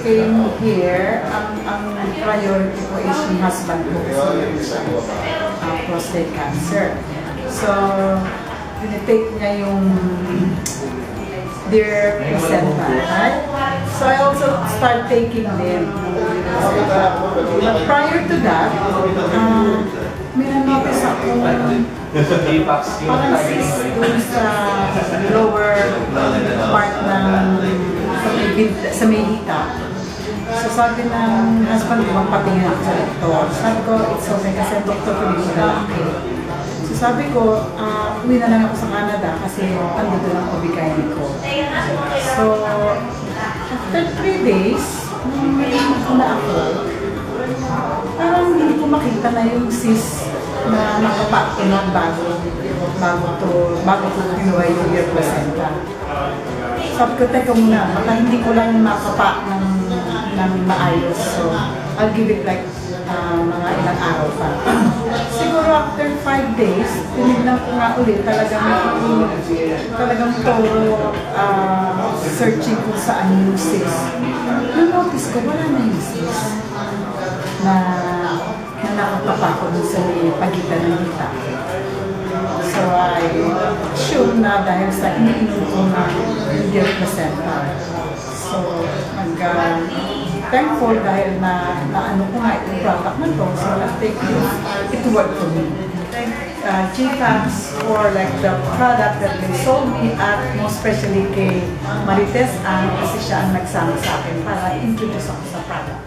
came here, ang priority ko is yung husband ko kasi prostate cancer. So, tinitake niya yung their placenta, right? So I also start taking them. But prior to that, may na-notice ako parang cyst dun sa lower part ng sa may hita. So sabi ng husband ko, magpatingin ako sa doktor. Sabi ko, it's okay kasi ang doktor ko dito lalaki. So sabi ko, uwi na lang ako sa Canada kasi andito lang OB-GYN ko. So, after 3 days, nung nalimutan ko na ako, parang hindi ko makita na yung cyst na nakapakinog bago ko pinuha yung ear placenta. Sabi ko, teka muna, baka hindi ko lang makapa ng maayos. So, I'll give it like mga ilang araw pa. Siguro after 5 days, tinignan ko nga ulit, talagang puro searching ko saan yung cyst. Na-notice ko, wala na yung cyst na nakapapa ko dun sa pagitan ng hita. So I assume na dahil sa iniinom ko na yung placenta. So thankful dahil na ano ko nga itong product na to. So I think it worked for me. GTAX for like the product that they sold me at most especially kay Marites Ann kasi siya ang nagsama sa akin para introduce ako sa product.